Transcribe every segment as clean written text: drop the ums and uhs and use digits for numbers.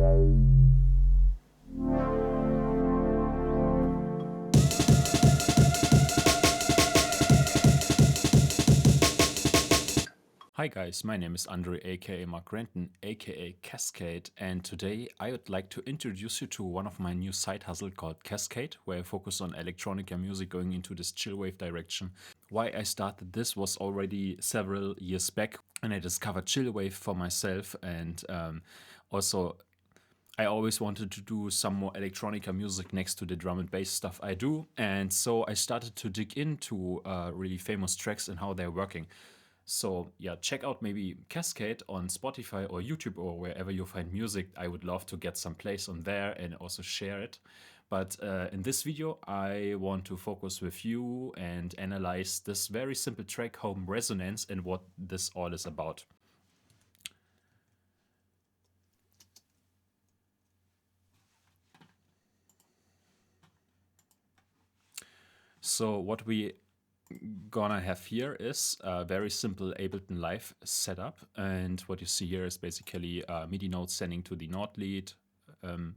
Hi guys, my name is Andre aka Mark Renton aka Cascade, and today I would like to introduce you to one of my new side hustle called Cascade, where I focus on electronica music going into this chillwave direction. Why I started this was already several years back, and I discovered chillwave for myself, and also I always wanted to do some more electronica music next to the drum and bass stuff I do, and so I started to dig into really famous tracks and how they're working. So yeah, check out maybe Cascade on Spotify or YouTube or wherever you find music. I would love to get some place on there and also share it. But in this video, I want to focus with you and analyze this very simple track, Home Resonance, and what this all is about. So what we gonna have here is a very simple Ableton Live setup, and what you see here is basically MIDI notes sending to the Nordlead,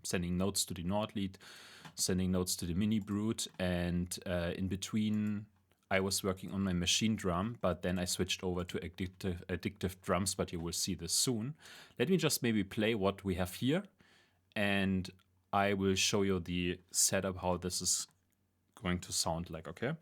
sending notes to the Nordlead, sending notes to the Minibrute, and in between I was working on my machine drum, but then I switched over to addictive drums, but you will see this soon. Let me just maybe play what we have here, and I will show you the setup, how this is going to sound like, okay?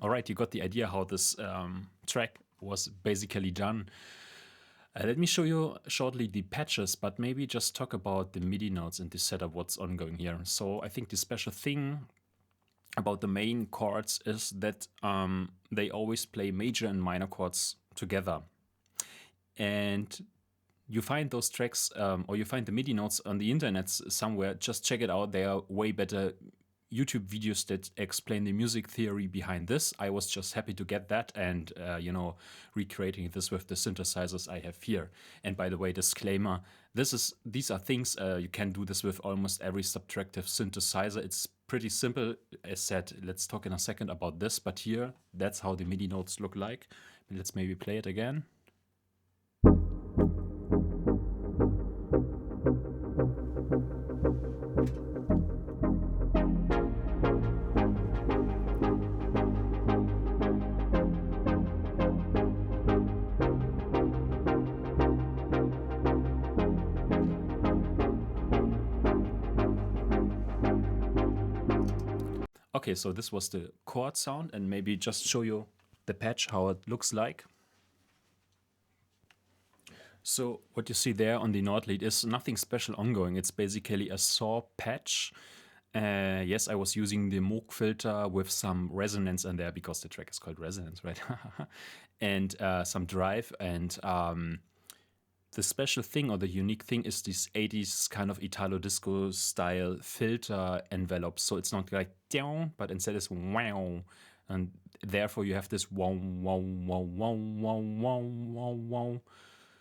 All right, you got the idea how this track was basically done. Let me show you shortly the patches, but maybe just talk about the MIDI notes and the setup, what's ongoing here. So I think the special thing about the main chords is that they always play major and minor chords together. And you find those tracks or you find the MIDI notes on the internet somewhere. Just check it out. They are way better YouTube videos that explain the music theory behind this. I was just happy to get that and, recreating this with the synthesizers I have here. And by the way, disclaimer, these are things, you can do this with almost every subtractive synthesizer. It's pretty simple. As said, let's talk in a second about this, but here, that's how the MIDI notes look like. Let's maybe play it again. Okay, so this was the chord sound, and maybe just show you the patch, how it looks like. So what you see there on the Nordlead is nothing special ongoing. It's basically a saw patch. Yes, I was using the Moog filter with some resonance in there because the track is called Resonance, right? And some drive. And the special thing or the unique thing is this 80s kind of Italo disco style filter envelope. So it's not like down, but instead it's wow. And therefore you have this wow, wow, wow, wow, wow, wow, wow, wow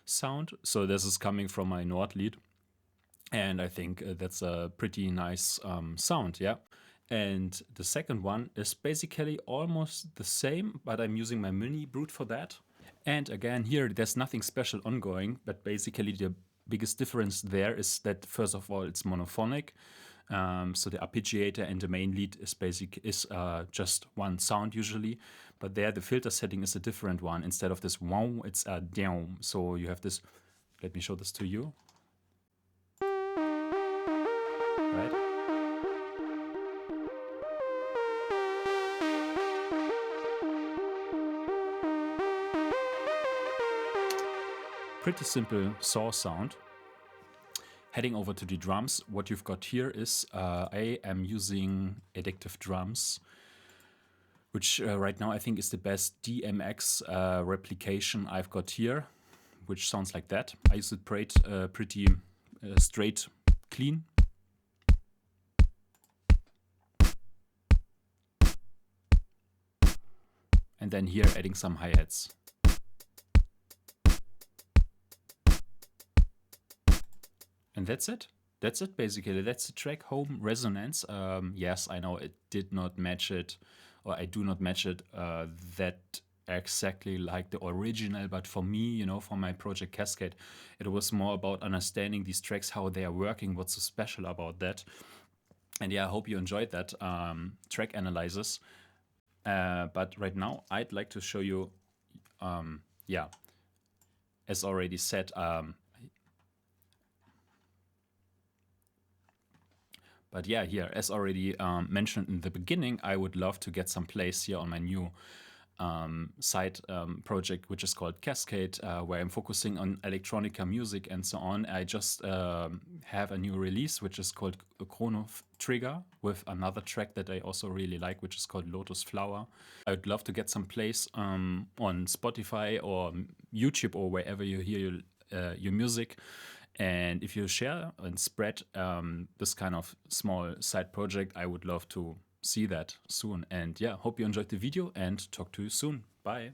sound. So this is coming from my Nordlead. And I think that's a pretty nice sound, yeah. And the second one is basically almost the same, but I'm using my Minibrute for that. And again, here there's nothing special ongoing, but basically the biggest difference there is that first of all it's monophonic. So the arpeggiator and the main lead is just one sound usually, but there the filter setting is a different one. Instead of this wow, it's a down. So you have this. Let me show this to you. Right? Pretty simple saw sound. Heading over to the drums, what you've got here is I am using Addictive drums, which right now I think is the best DMX replication I've got here, which sounds like that. I use it pretty straight, clean. And then here adding some hi-hats. And that's it. That's it, basically. That's the track, Home Resonance. Yes, I know it did not match it, or I do not match it that exactly like the original. But for me, you know, for my project Cascade, it was more about understanding these tracks, how they are working, what's so special about that. And yeah, I hope you enjoyed that track analysis. But right now, I'd like to show you, yeah, as already said, but yeah, here, as already mentioned in the beginning, I would love to get some plays here on my new side project, which is called Cascade, where I'm focusing on electronica music and so on. I just have a new release, which is called Chrono Trigger, with another track that I also really like, which is called Lotus Flower. I would love to get some plays on Spotify or YouTube or wherever you hear your music. And if you share and spread this kind of small side project, I would love to see that soon. And yeah, hope you enjoyed the video and talk to you soon. Bye.